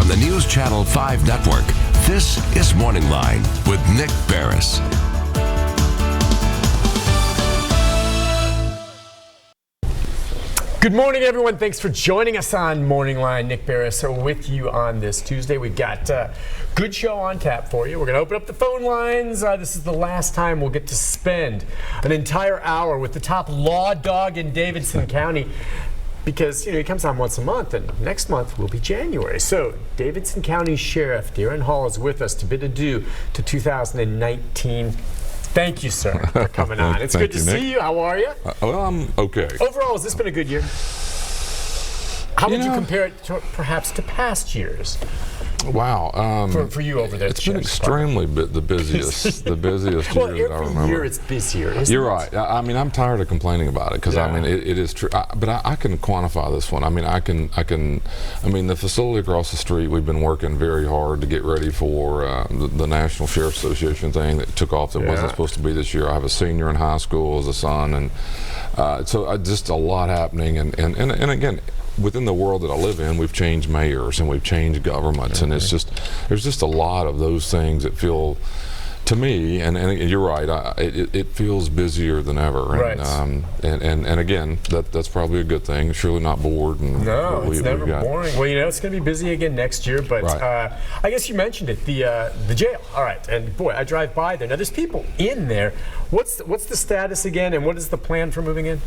the News Channel 5 network, this is MorningLine with Nick Barris. Good morning, everyone. Thanks for joining us on MorningLine. Nick Barris with you on this Tuesday. We've got a good show on tap for you. We're going to open up the phone lines. This is the last time we'll get to spend an entire hour with the top law dog in Davidson County, because he comes on once a month, and next month will be January. So Davidson County Sheriff Daron Hall is with us to bid adieu to 2019. Thank you, sir, for coming on. It's good to see you. How are you? Well, I'm okay. Overall, has this been a good year? How would you compare it to, perhaps, to past years? Wow. For you over there. It's been extremely the busiest year that I remember. Every year it's busier, isn't it? You're right. I mean, I'm tired of complaining about it, because I mean, it is true. But I can quantify this one. I mean, I mean, the facility across the street, we've been working very hard to get ready for the National Sheriff's Association thing that took off that wasn't supposed to be this year. I have a senior in high school as a son, and so just a lot happening. And again, within the world that I live in, we've changed mayors and we've changed governments, and it's just there's just a lot of those things that feel, to me, and you're right, it feels busier than ever. Right. And again, that's probably a good thing. Surely not bored. And no, it's never boring. Well, it's going to be busy again next year, but I guess you mentioned it, the jail. All right, and boy, I drive by there. Now, there's people in there. What's the status again, and what is the plan for moving in?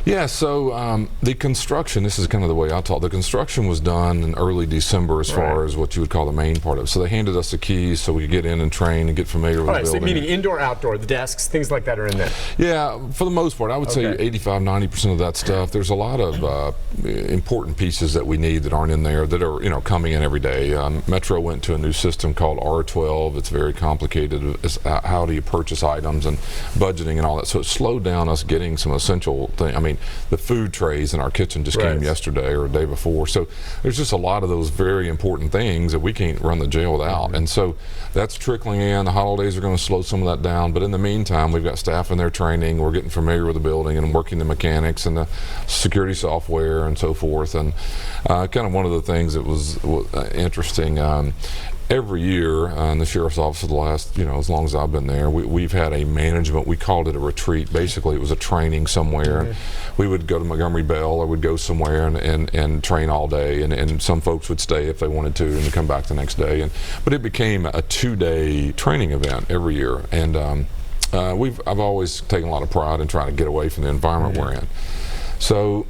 Yeah, so the construction, this is kind of the way I talk, the construction was done in early December as far as what you would call the main part of it. So they handed us the keys so we could get in and train and get familiar with the building. So meaning indoor, outdoor, the desks, things like that are in there? Yeah, for the most part. I would say 85–90% of that stuff. There's a lot of important pieces that we need that aren't in there that are coming in every day. Metro went to a new system called R12. It's very complicated. It's how do you purchase items and budgeting and all that. So it slowed down us getting some essential things. I mean, the food trays in our kitchen just came yesterday or the day before. So there's just a lot of those very important things that we can't run the jail without. And so that's trickling in. The holidays are going to slow some of that down. But in the meantime, we've got staff in there training. We're getting familiar with the building and working the mechanics and the security software and so forth. And kind of one of the things that was interesting, every year in the sheriff's office for the last, as long as I've been there, we've had a management, we called it a retreat. Basically, it was a training somewhere. And we would go to Montgomery Bell or we'd go somewhere and train all day. And some folks would stay if they wanted to and come back the next day. But it became a 2-day training event every year. And I've always taken a lot of pride in trying to get away from the environment we're in. So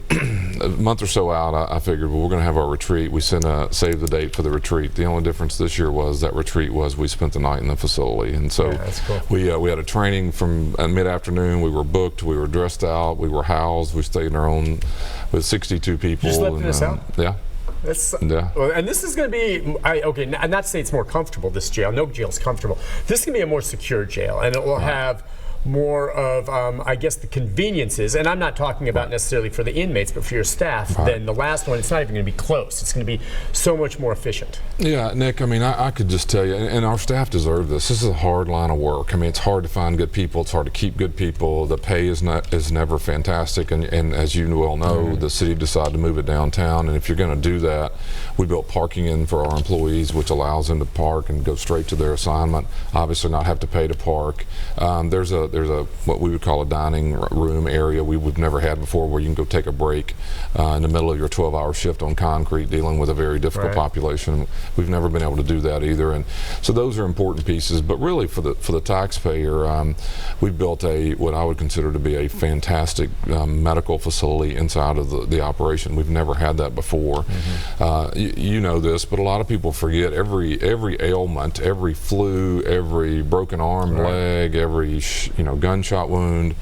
a month or so out, I figured, well, we're going to have our retreat. We save the date for the retreat. The only difference this year was that retreat was we spent the night in the facility. And so that's cool. we had a training from mid-afternoon. We were booked. We were dressed out. We were housed. We stayed in our own with 62 people. You slept in a cell? Yeah. Well, and this is going to be, not to say it's more comfortable, this jail. No jail's comfortable. This is going to be a more secure jail, and it will have more of, I guess, the conveniences, and I'm not talking about necessarily for the inmates, but for your staff, than the last one. It's not even going to be close. It's going to be so much more efficient. Yeah, Nick, I mean, I could just tell you, and our staff deserve this. This is a hard line of work. I mean, it's hard to find good people. It's hard to keep good people. The pay is never fantastic, and as you well know, the city decided to move it downtown, and if you're going to do that, we built parking in for our employees, which allows them to park and go straight to their assignment, obviously not have to pay to park. There's a what we would call a dining room area we've never had before, where you can go take a break in the middle of your 12-hour shift on concrete dealing with a very difficult population. We've never been able to do that either, and so those are important pieces. But really, for the taxpayer, we've built what I would consider to be a fantastic medical facility inside of the operation. We've never had that before. You know this, but a lot of people forget every ailment, every flu, every broken arm, leg, every gunshot wound.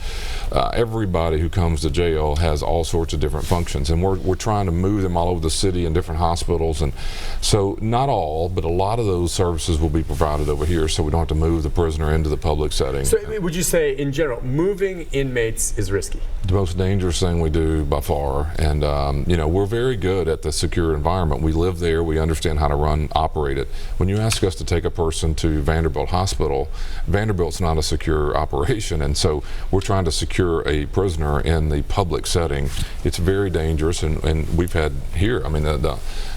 Everybody who comes to jail has all sorts of different functions, and we're trying to move them all over the city in different hospitals. And so not all, but a lot of those services will be provided over here, so we don't have to move the prisoner into the public setting. So would you say, in general, moving inmates is risky? The most dangerous thing we do by far, and we're very good at the secure environment. We live there, we understand how to operate it. When you ask us to take a person to Vanderbilt Hospital, Vanderbilt's not a secure operation. operation, and so we're trying to secure a prisoner in the public setting. It's very dangerous, and we've had here, I mean,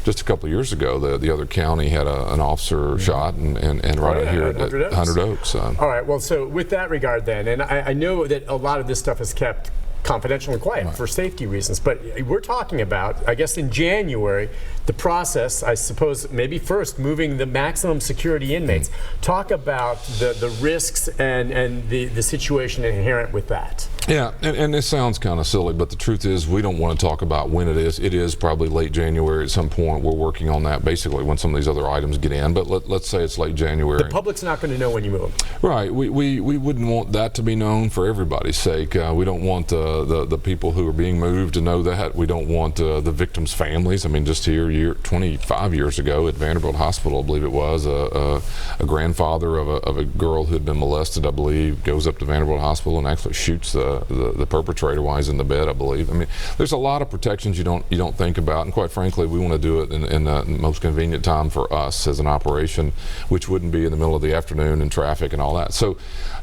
just a couple of years ago, the other county had an officer shot, and right out here at 100 Oaks. All right, well, so with that regard then, and I know that a lot of this stuff is kept confidential and quiet for safety reasons, but we're talking about, I guess in January, the process, I suppose, maybe first moving the maximum security inmates. Talk about the risks and the situation inherent with that. Yeah, and it sounds kind of silly, but the truth is we don't want to talk about when it is. It is probably late January at some point. We're working on that basically when some of these other items get in, but let's say it's late January. The public's not going to know when you move them. Right, we wouldn't want that to be known for everybody's sake. We don't want the people who are being moved to know that. We don't want the victims' families. I mean, just here, 25 years ago at Vanderbilt Hospital, I believe it was, a grandfather of a girl who had been molested, I believe, goes up to Vanderbilt Hospital and actually shoots the perpetrator while he's in the bed, I believe. I mean, there's a lot of protections you don't think about, and quite frankly, we want to do it in the most convenient time for us as an operation, which wouldn't be in the middle of the afternoon in traffic and all that. So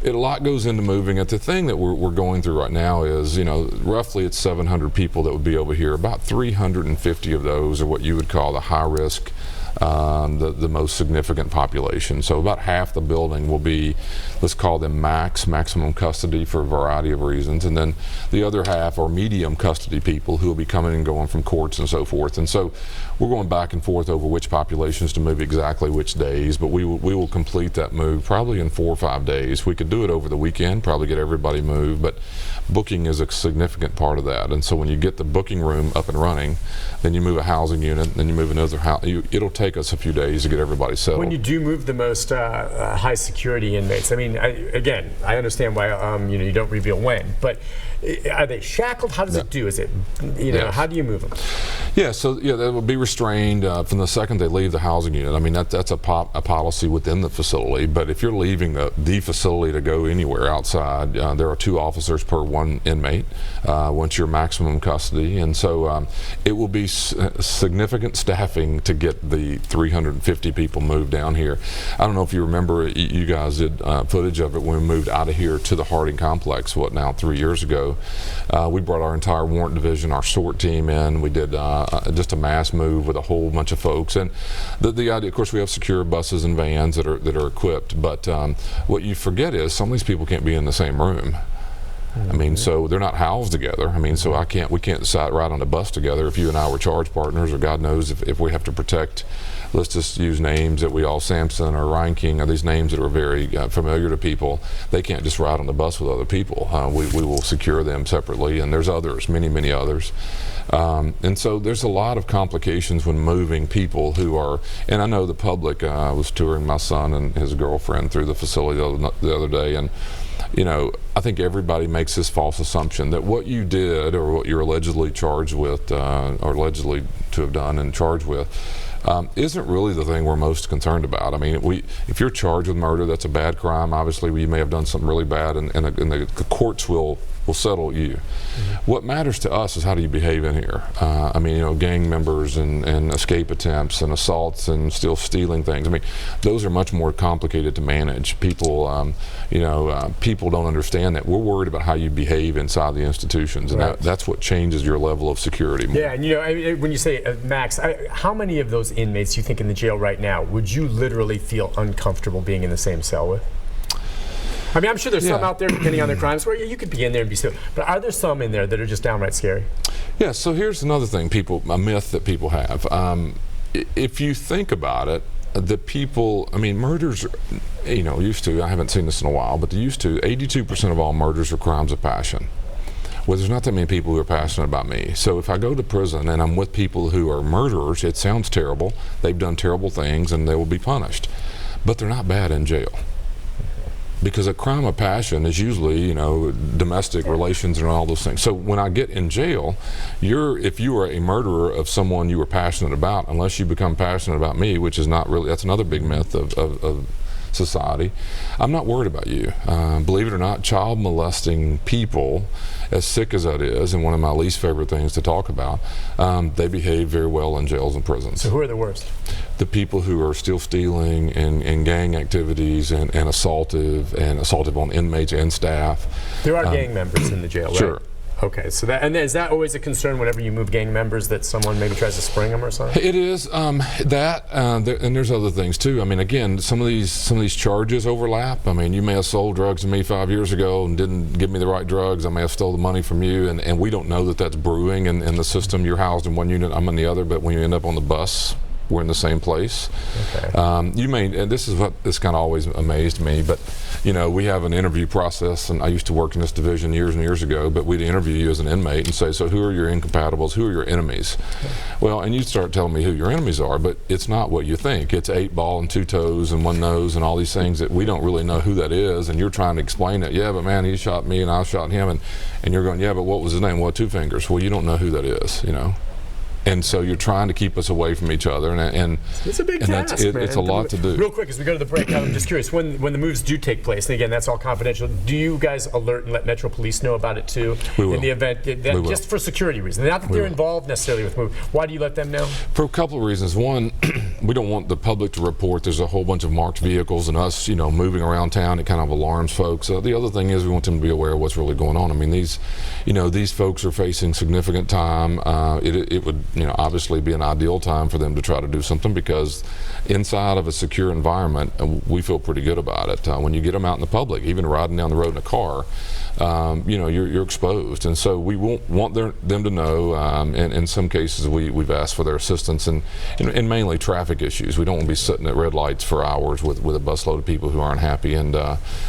a lot goes into moving it. The thing that we're going through right now is, roughly it's 700 people that would be over here. About 350 of those are what you would call the high risk, the most significant population. So about half the building will be, let's call them maximum custody for a variety of reasons, and then the other half are medium custody people who will be coming and going from courts and so forth. And so we're going back and forth over which populations to move exactly which days, but we will complete that move probably in 4 or 5 days. We could do it over the weekend, probably get everybody moved, but booking is a significant part of that. And so when you get the booking room up and running, then you move a housing unit, then you move another house. It'll take us a few days to get everybody settled. When you do move the most high security inmates, I mean, again, I understand why you don't reveal when, but are they shackled? How does it do? Is it, how do you move them? Yeah, so they will be restrained from the second they leave the housing unit. I mean, that's a policy within the facility, but if you're leaving the facility to go anywhere outside, there are 2 officers per 1 inmate once you're maximum custody, and so it will be significant staffing to get the 350 people moved down here. I don't know if you remember, you guys did footage of it when we moved out of here to the Harding complex, 3 years ago. We brought our entire warrant division, our SORT team in. We did just a mass move with a whole bunch of folks, and the idea, of course, we have secure buses and vans that are equipped, but what you forget is some of these people can't be in the same room. I mean, so they're not housed together. I mean, so we can't ride on a bus together if you and I were charge partners, or God knows if we have to protect, let's just use names that we all, Samson or Ryan King, are these names that are very familiar to people. They can't just ride on the bus with other people. We will secure them separately, and there's others, many others. And so there's a lot of complications when moving people who are, and I know the public, I was touring my son and his girlfriend through the facility the other day, and I think everybody makes this false assumption that what you did or what you're allegedly charged with, or allegedly to have done and charged with, isn't really the thing we're most concerned about. I mean, if you're charged with murder, that's a bad crime. Obviously, you may have done something really bad, and the courts will settle you. What matters to us is how do you behave in here. I mean, gang members and escape attempts and assaults and still stealing things. I mean, those are much more complicated to manage. People, people don't understand that. We're worried about how you behave inside the institutions, and that's what changes your level of security more. Yeah, and when you say max, how many of those inmates you think in the jail right now would you literally feel uncomfortable being in the same cell with? I mean, I'm sure there's some out there, depending on their crimes, where you could be in there and be still. But are there some in there that are just downright scary? Yeah, so here's another thing, a myth that people have. If you think about it, the people, I mean, murders, used to, I haven't seen this in a while, but they used to, 82% of all murders are crimes of passion. Well, there's not that many people who are passionate about me. So if I go to prison and I'm with people who are murderers, it sounds terrible. They've done terrible things and they will be punished. But they're not bad in jail. Because a crime of passion is usually, domestic relations and all those things. So when I get in jail, if you are a murderer of someone you were passionate about, unless you become passionate about me, which is not really, that's another big myth of society, I'm not worried about you. Believe it or not, child molesting people, as sick as that is, and one of my least favorite things to talk about, they behave very well in jails and prisons. So who are the worst? the people who are still stealing and gang activities and assaultive on inmates and staff. There are gang members in the jail, right? Sure. Okay, so is that always a concern whenever you move gang members, that someone maybe tries to spring them or something? It is and there's other things too. I mean, again, some of these charges overlap. I mean, you may have sold drugs to me 5 years ago and didn't give me the right drugs. I may have stole the money from you, and we don't know that that's brewing in the system. You're housed in one unit, I'm in the other, but when you end up on the bus, we're in the same place. Okay. You may, and this is what this kind of always amazed me, but we have an interview process, and I used to work in this division years and years ago, but we'd interview you as an inmate and say, so who are your incompatibles, who are your enemies? Okay. Well, and you start telling me who your enemies are, but it's not what you think. It's 8 ball and 2 toes and 1 nose and all these things that we don't really know who that is, and you're trying to explain it. Yeah, but man, he shot me and I shot him, and you're going, yeah, but what was his name? Well, 2 fingers. Well, you don't know who that is, And so you're trying to keep us away from each other, and it's a big task, man. It's a lot to do. Real quick, as we go to the break, I'm just curious, when the moves do take place, and again, that's all confidential, do you guys alert and let Metro Police know about it too? We will. In the event, just for security reasons, not that they're involved necessarily with moves. Why do you let them know? For a couple of reasons. One, we don't want the public to report there's a whole bunch of marked vehicles and us, moving around town. It kind of alarms folks. The other thing is we want them to be aware of what's really going on. I mean, these folks are facing significant time. It would, obviously be an ideal time for them to try to do something, because inside of a secure environment, we feel pretty good about it. When you get them out in the public, even riding down the road in a car, you're exposed, and so we want them to know. And in some cases, we've asked for their assistance, and mainly traffic issues. We don't want to be sitting at red lights for hours with a busload of people who aren't happy, and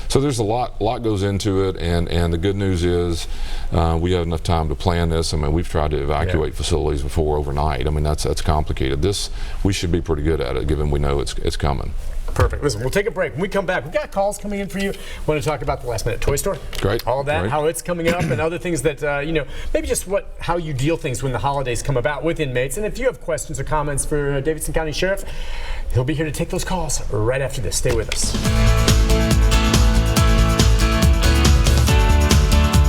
so there's a lot goes into it. And the good news is we have enough time to plan this. I mean, we've tried to evacuate facilities before overnight. I mean, that's complicated. This, we should be pretty good at it, given we know it's coming. Perfect. Listen, we'll take a break. When we come back, we've got calls coming in for you. Want to talk about the last minute toy store? Great. All of that, Great. How it's coming up, and other things that, maybe just how you deal things when the holidays come about with inmates. And if you have questions or comments for Davidson County Sheriff, he'll be here to take those calls right after this. Stay with us.